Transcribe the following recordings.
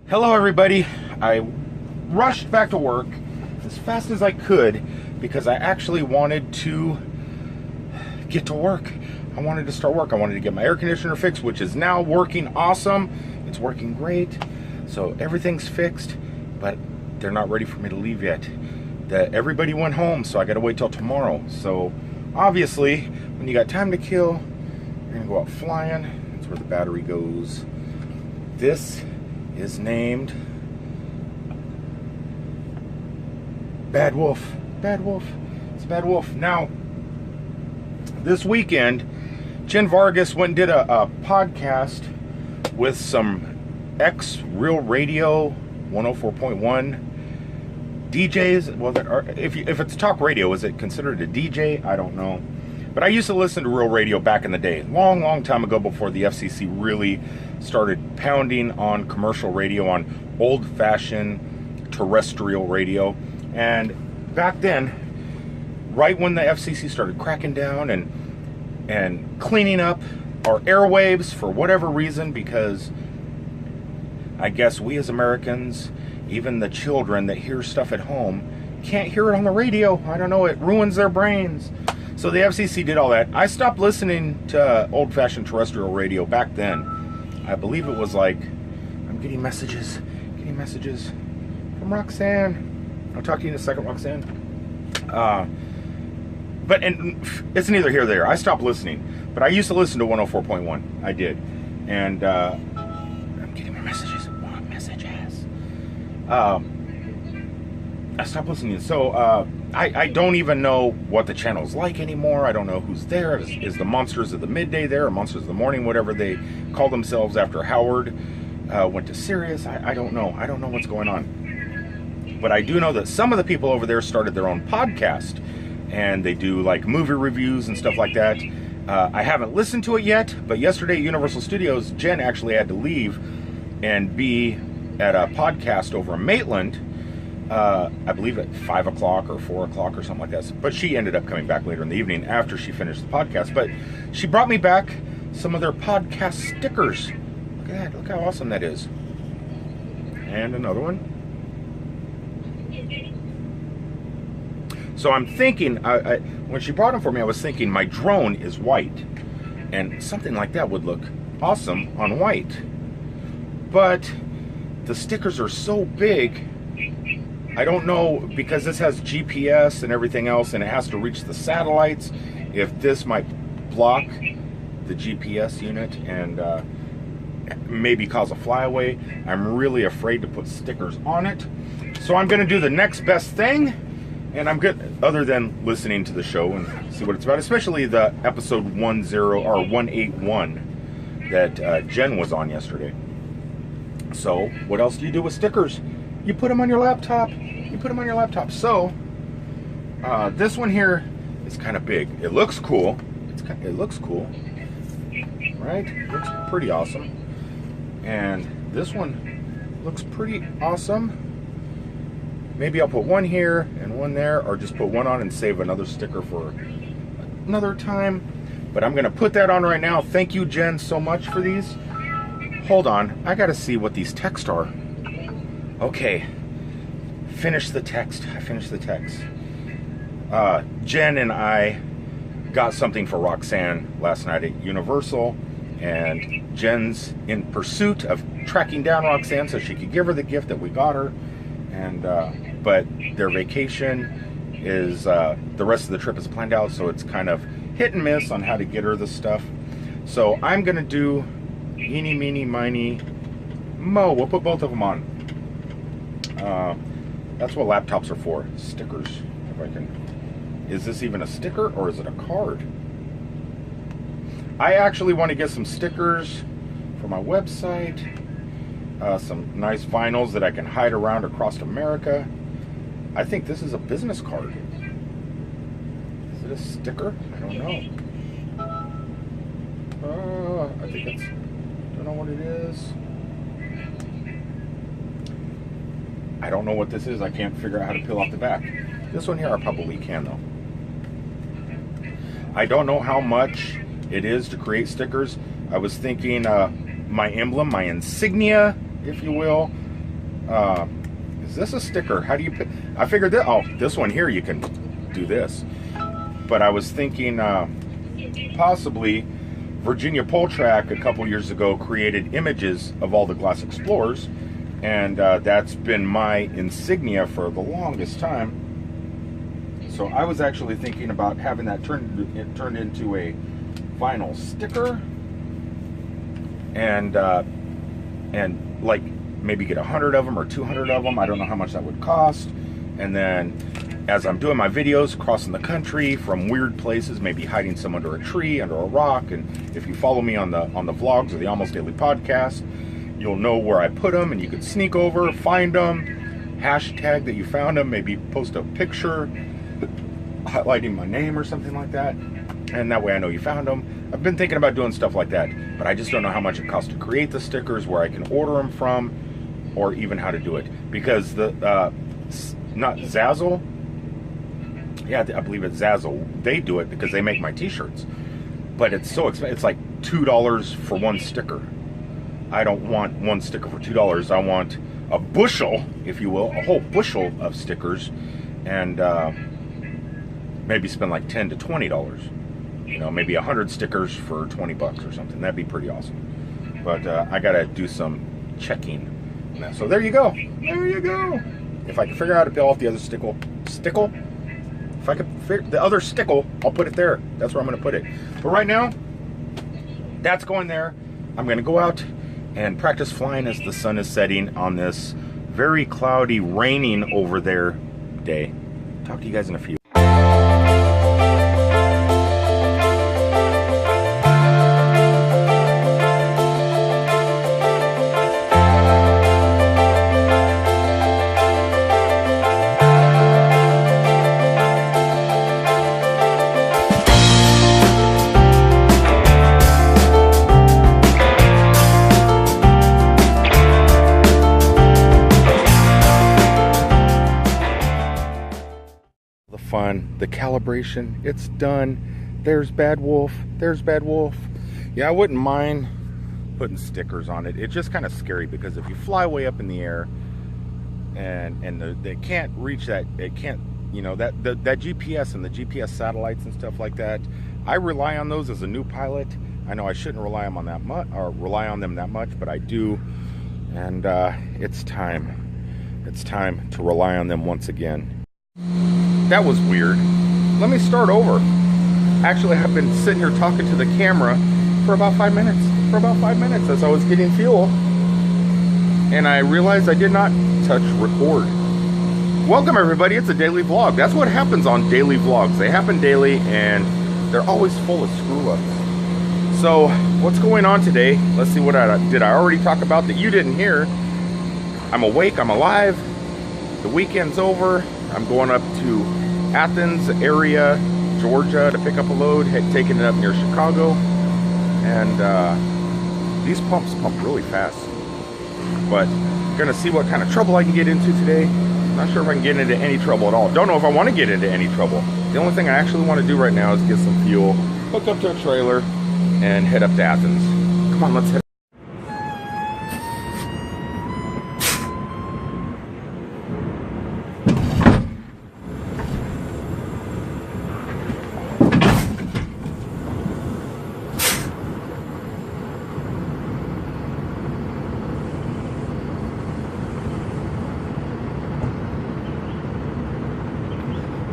Hello everybody. I rushed back to work as fast as I could because I actually wanted to get to work. I wanted to start work. I wanted to get my air conditioner fixed, which is now working awesome. It's working great. So everything's fixed, but they're not ready for me to leave yet. Everybody went home, so I gotta wait till tomorrow. So obviously, when you got time to kill, you're gonna go out flying. That's where the battery goes. This is named Bad Wolf. Bad Wolf. It's Bad Wolf. Now, this weekend, Jen Vargas went and did a podcast with some ex-Real Radio 104.1 DJs. Well, if it's talk radio, is it considered a DJ? I don't know. But I used to listen to Real Radio back in the day, long time ago, before the FCC really started pounding on commercial radio, on old-fashioned terrestrial radio. And back then, right when the FCC started cracking down and cleaning up our airwaves for whatever reason, because I guess we as Americans, even the children that hear stuff at home, can't hear it on the radio. I don't know, it ruins their brains. So the FCC did all that. I stopped listening to old-fashioned terrestrial radio back then. I believe it was like, I'm getting messages from Roxanne. I'll talk to you in a second, Roxanne. But it's neither here nor there. I stopped listening. But I used to listen to 104.1. I did. And I'm getting more messages. More messages. I stopped listening. So I don't even know what the channel's like anymore. I don't know who's there. Is the Monsters of the Midday there, or Monsters of the Morning, whatever they call themselves after Howard went to Sirius. I don't know. I don't know what's going on. But I do know that some of the people over there started their own podcast, and they do like movie reviews and stuff like that. I haven't listened to it yet, but yesterday at Universal Studios, Jen actually had to leave and be at a podcast over in Maitland. I believe at 5 o'clock or 4 o'clock or something like that. But she ended up coming back later in the evening after she finished the podcast. But she brought me back some of their podcast stickers. Look at that. Look how awesome that is. And another one. So I'm thinking, when she brought them for me, I was thinking my drone is white. And something like that would look awesome on white. But the stickers are so big, I don't know, because this has GPS and everything else, and it has to reach the satellites, if this might block the GPS unit and maybe cause a flyaway. I'm really afraid to put stickers on it. So I'm going to do the next best thing, and I'm good, other than listening to the show and see what it's about, especially the episode 181 that Jen was on yesterday. So what else do you do with stickers? You put them on your laptop. You put them on your laptop. So this one here is kind of big. It looks cool. It looks cool, right? It looks pretty awesome. And this one looks pretty awesome. Maybe I'll put one here and one there, or just put one on and save another sticker for another time. But I'm gonna put that on right now. Thank you, Jen, so much for these. Hold on, I gotta see what these texts are. Okay, finish the text. I finished the text. Jen and I got something for Roxanne last night at Universal, and Jen's in pursuit of tracking down Roxanne so she could give her the gift that we got her. And but their vacation is the rest of the trip is planned out, so it's kind of hit and miss on how to get her the stuff. So I'm gonna do eeny, meeny, miny, mo. We'll put both of them on. That's what laptops are for. Stickers. If I can. Is this even a sticker or is it a card? I actually want to get some stickers for my website. Some nice vinyls that I can hide around across America. I think this is a business card. Is it a sticker? I don't know. I think it's, don't know what it is. I don't know what this is. I can't figure out how to peel off the back. This one here I probably can though. I don't know how much it is to create stickers. I was thinking my emblem, my insignia, if you will, Is this a sticker? How do you pick? I figured that, oh, this one here, you can do this. But I was thinking possibly Virginia Pole Track a couple years ago created images of all the Glass Explorers, and that's been my insignia for the longest time. So I was actually thinking about having that turned into a vinyl sticker, and like maybe get 100 of them or 200 of them. I don't know how much that would cost. And then as I'm doing my videos crossing the country from weird places, maybe hiding some under a tree, under a rock, and if you follow me on the vlogs or the Almost Daily podcast, you'll know where I put them, and you could sneak over, find them, hashtag that you found them, maybe post a picture highlighting my name or something like that, and that way I know you found them. I've been thinking about doing stuff like that, but I just don't know how much it costs to create the stickers, where I can order them from, or even how to do it. Because the not Zazzle, yeah, I believe it's Zazzle, they do it because they make my t-shirts, but it's so expensive. It's like $2 for one sticker. I don't want one sticker for $2. I want a bushel, if you will, a whole bushel of stickers, and maybe spend like $10 to $20. You know, maybe 100 stickers for 20 bucks or something. That'd be pretty awesome. But I gotta do some checking. So there you go. There you go. If I can figure out how to peel off the other stickle, if I could figure the other stickle, I'll put it there. That's where I'm gonna put it. But right now, that's going there. I'm gonna go out and practice flying as the sun is setting on this very cloudy, raining over there day. Talk to you guys in a few. The calibration, it's done. There's Bad Wolf. There's Bad Wolf. Yeah, I wouldn't mind putting stickers on it. It's just kind of scary because if you fly way up in the air and they can't reach that, it can't, you know, that GPS and the GPS satellites and stuff like that. I rely on those as a new pilot. I know I shouldn't rely on them that much, but I do, and it's time. It's time to rely on them once again. That was weird. Let me start over. Actually, I've been sitting here talking to the camera for about 5 minutes. As I was getting fuel. And I realized I did not touch record. Welcome everybody, it's a daily vlog. That's what happens on daily vlogs. They happen daily and they're always full of screw-ups. So, what's going on today? Let's see, what did I already talk about that you didn't hear? I'm awake, I'm alive. The weekend's over. I'm going up to Athens area, Georgia to pick up a load, taking it up near Chicago. And these pumps pump really fast. But gonna see what kind of trouble I can get into today. Not sure if I can get into any trouble at all. Don't know if I want to get into any trouble. The only thing I actually want to do right now is get some fuel, hook up to a trailer, and head up to Athens. Come on, let's head.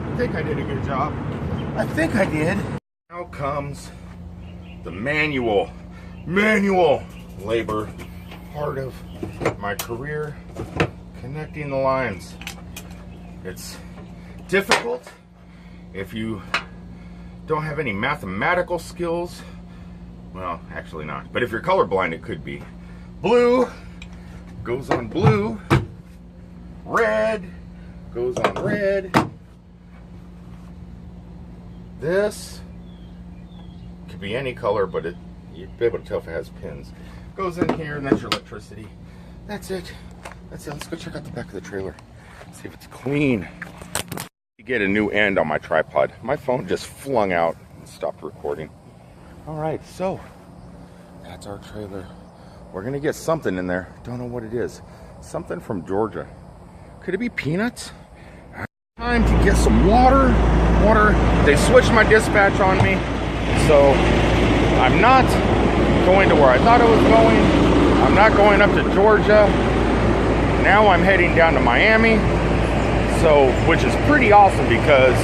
I think I did a good job. I think I did. Now comes the manual labor part of my career, connecting the lines. It's difficult if you don't have any mathematical skills. Well, actually not. But if you're colorblind, it could be. Blue goes on blue. Red goes on red. This could be any color, but you'd be able to tell if it has pins. Goes in here, and that's your electricity. That's it. That's it. Let's go check out the back of the trailer. See if it's clean. You get a new end on my tripod. My phone just flung out and stopped recording. All right, so that's our trailer. We're gonna get something in there. Don't know what it is. Something from Georgia. Could it be peanuts? Time to get some water. They switched my dispatch on me, so I'm not going to where I thought I was going. I'm not going up to Georgia. Now I'm heading down to Miami, so which is pretty awesome because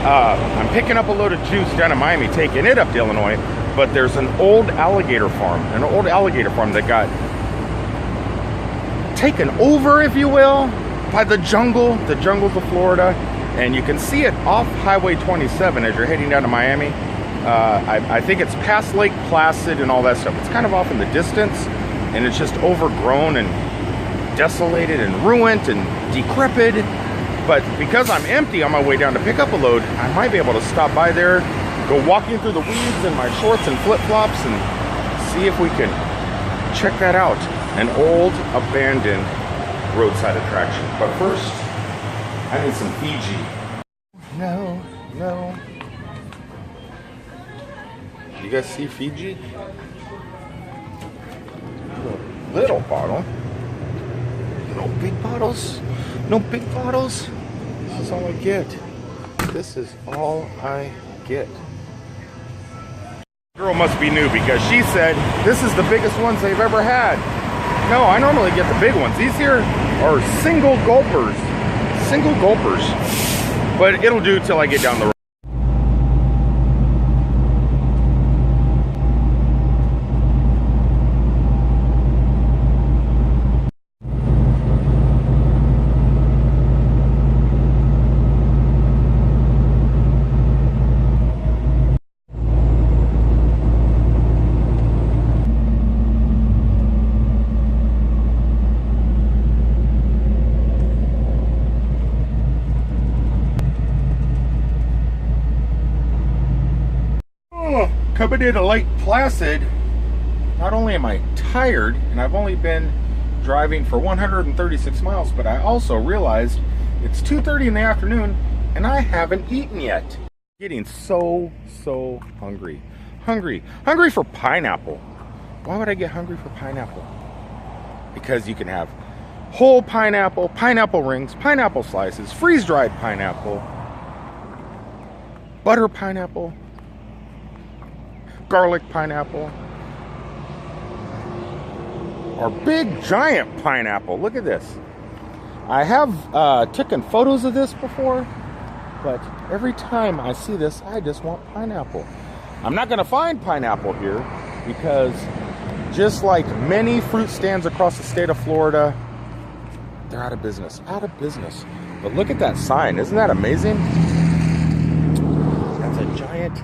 I'm picking up a load of juice down in Miami, taking it up to Illinois. But there's an old alligator farm that got taken over, if you will, by the jungles of Florida. And you can see it off Highway 27 as you're heading down to Miami. I think it's past Lake Placid and all that stuff. It's kind of off in the distance, and it's just overgrown and desolated and ruined and decrepit. But because I'm empty on my way down to pick up a load, I might be able to stop by there, go walking through the weeds in my shorts and flip-flops, and see if we can check that out. An old, abandoned roadside attraction. But first, I need some Fiji. No. You guys see Fiji? Little bottle. No big bottles. No big bottles. This is all I get. This is all I get. Girl must be new because she said this is the biggest ones they've ever had. No, I normally get the big ones. These here are single gulpers. But it'll do till I get down the road. Coming into Lake Placid, not only am I tired, and I've only been driving for 136 miles, but I also realized it's 2:30 in the afternoon and I haven't eaten yet. Getting so hungry. Hungry for pineapple. Why would I get hungry for pineapple? Because you can have whole pineapple, pineapple rings, pineapple slices, freeze-dried pineapple, butter pineapple, garlic pineapple, or big giant pineapple. Look at this. I have taken photos of this before, but every time I see this, I just want pineapple. I'm not going to find pineapple here because just like many fruit stands across the state of Florida, they're out of business. But look at that sign. Isn't that amazing? That's a giant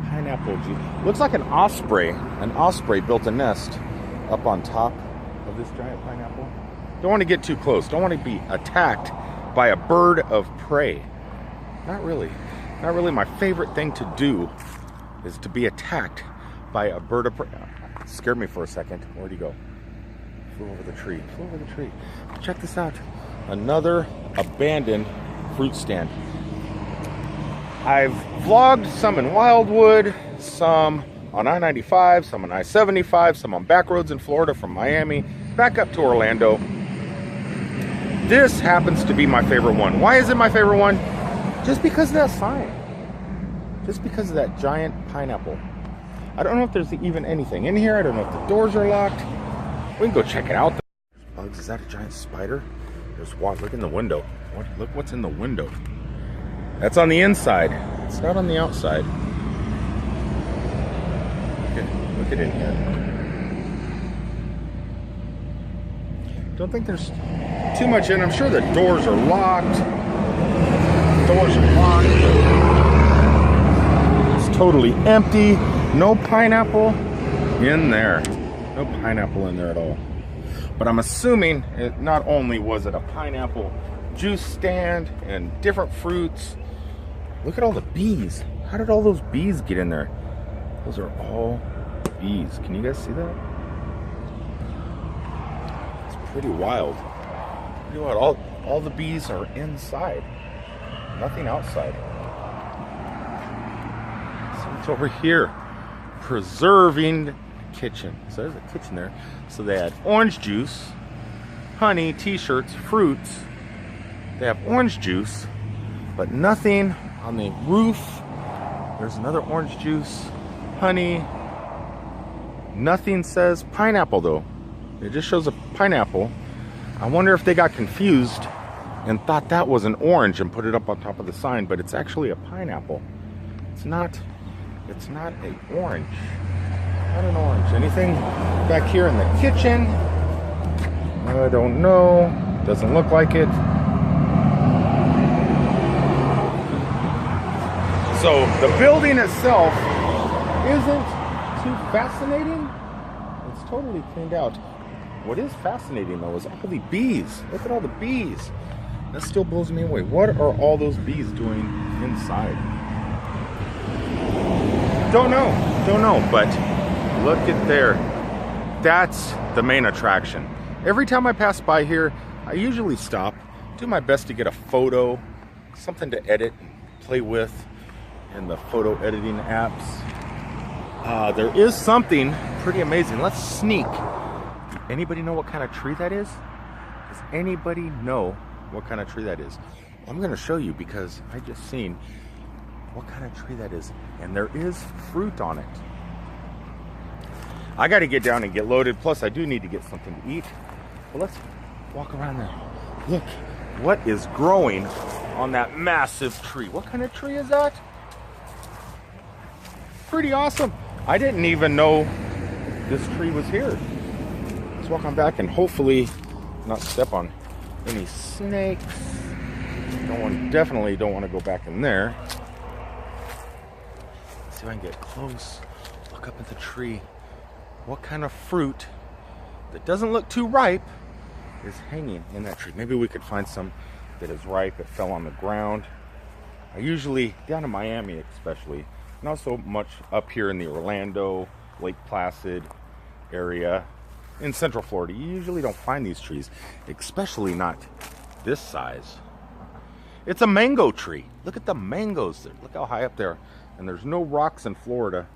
pineapple juice. Looks like an osprey. An osprey built a nest up on top of this giant pineapple. Don't want to get too close. Don't want to be attacked by a bird of prey. Not really. Not really my favorite thing to do is to be attacked by a bird of prey. It scared me for a second. Where'd he go? Flew over the tree. Check this out. Another abandoned fruit stand. I've vlogged some in Wildwood, some on I-95, some on I-75, some on back roads in Florida from Miami back up to Orlando. This happens to be my favorite one. Why is it my favorite one? Just because of that sign. Just because of that giant pineapple. I don't know if there's even anything in here. I don't know if the doors are locked. We can go check it out. Bugs, is that a giant spider? There's one. Look in the window. Look what's in the window. That's on the inside. It's not on the outside. Look at in here. Don't think there's too much in. I'm sure the doors are locked. It's totally empty. No pineapple in there. No pineapple in there at all. But I'm assuming it not only was it a pineapple juice stand and different fruits. Look at all the bees. How did all those bees get in there? Those are all bees. Can you guys see that? It's pretty wild. All the bees are inside. Nothing outside. So it's over here. Preserving kitchen. So there's a kitchen there. So they had orange juice, honey, t-shirts, fruits. They have orange juice, but nothing on the roof. There's another orange juice, honey. Nothing says pineapple though. It just shows a pineapple. I wonder if they got confused and thought that was an orange and put it up on top of the sign, but it's actually a pineapple. It's not an orange. Not an orange. Anything back here in the kitchen? I don't know. Doesn't look like it. So the building itself isn't too fascinating. It's totally cleaned out. What is fascinating though is all the bees. Look at all the bees. That still blows me away. What are all those bees doing inside? Don't know, but look at there. That's the main attraction. Every time I pass by here, I usually stop, do my best to get a photo, something to edit, play with in the photo editing apps. There is something pretty amazing. Let's sneak. Anybody know what kind of tree that is? Does anybody know what kind of tree that is? I'm going to show you because I just seen what kind of tree that is, and there is fruit on it. I got to get down and get loaded, plus I do need to get something to eat. But let's walk around there. Look, what is growing on that massive tree? What kind of tree is that? Pretty awesome. I didn't even know this tree was here. Let's walk on back and hopefully not step on any snakes. Definitely don't want to go back in there. Let's see if I can get close. Look up at the tree. What kind of fruit that doesn't look too ripe is hanging in that tree? Maybe we could find some that is ripe. It fell on the ground. I usually, down in Miami especially, not so much up here in the Orlando, Lake Placid area, in Central Florida, you usually don't find these trees, especially not this size. It's a mango tree. Look at the mangoes there. Look how high up there. And there's no rocks in Florida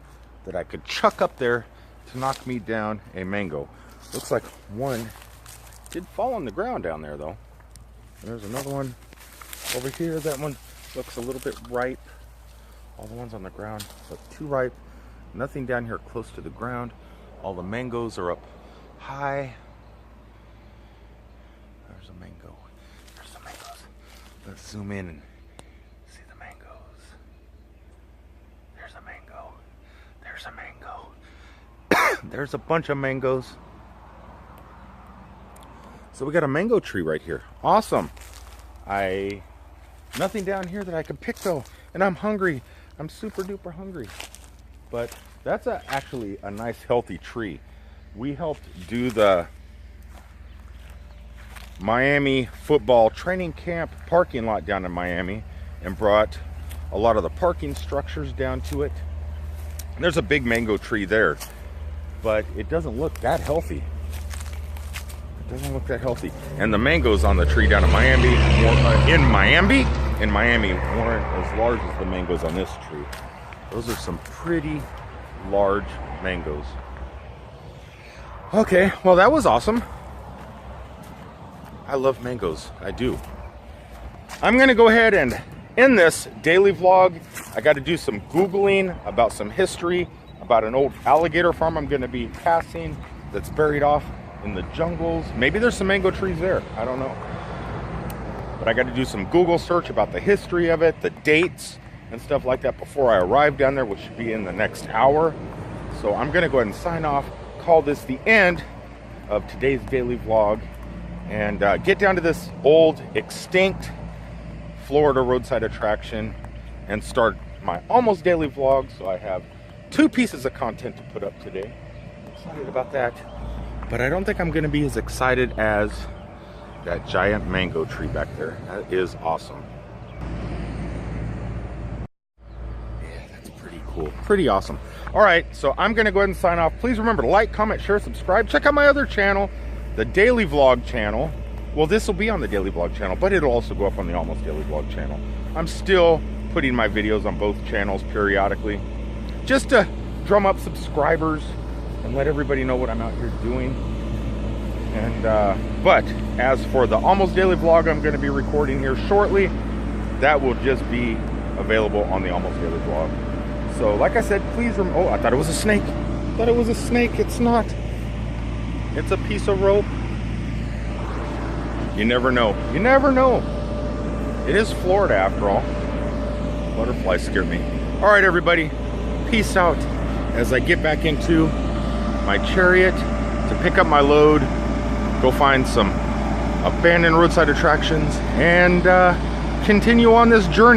that I could chuck up there to knock me down a mango. Looks like one did fall on the ground down there though. There's another one over here. That one looks a little bit ripe. All the ones on the ground look too ripe. Nothing down here close to the ground. All the mangoes are up high. There's a mango. There's the mangoes. Let's zoom in and see the mangoes. There's a mango. There's a mango. There's a bunch of mangoes. So we got a mango tree right here. Awesome. Nothing down here that I can pick though. And I'm hungry. I'm super duper hungry. But that's actually a nice healthy tree. We helped do the Miami football training camp parking lot down in Miami and brought a lot of the parking structures down to it. And there's a big mango tree there, but it doesn't look that healthy. It doesn't look that healthy. And the mangoes on the tree down in Miami, in Miami weren't as large as the mangoes on this tree. Those are some pretty large mangoes. Okay, well that was awesome. I love mangoes, I do. I'm gonna go ahead and end this daily vlog. I got to do some Googling about some history, about an old alligator farm I'm gonna be passing that's buried off in the jungles. Maybe there's some mango trees there, I don't know. But I got to do some Google search about the history of it, the dates and stuff like that before I arrive down there, which should be in the next hour. So I'm gonna go ahead and sign off, call this the end of today's daily vlog, and get down to this old extinct Florida roadside attraction and start my almost daily vlog. So I have 2 pieces of content to put up today. I'm excited about that, but I don't think I'm gonna be as excited as that giant mango tree back there. That is awesome. Pretty awesome. All right, so I'm gonna go ahead and sign off. Please remember to like, comment, share, subscribe. Check out my other channel, the Daily Vlog channel. Well, this will be on the Daily Vlog channel, but it'll also go up on the Almost Daily Vlog channel. I'm still putting my videos on both channels periodically, just to drum up subscribers and let everybody know what I'm out here doing. And And but as for the Almost Daily vlog I'm going to be recording here shortly, that will just be available on the Almost Daily vlog. So like I said, please oh, I thought it was a snake. I thought it was a snake. It's not. It's a piece of rope. You never know. You never know. It is Florida after all. Butterflies scare me. All right, everybody. Peace out as I get back into my chariot to pick up my load, go find some abandoned roadside attractions, and continue on this journey.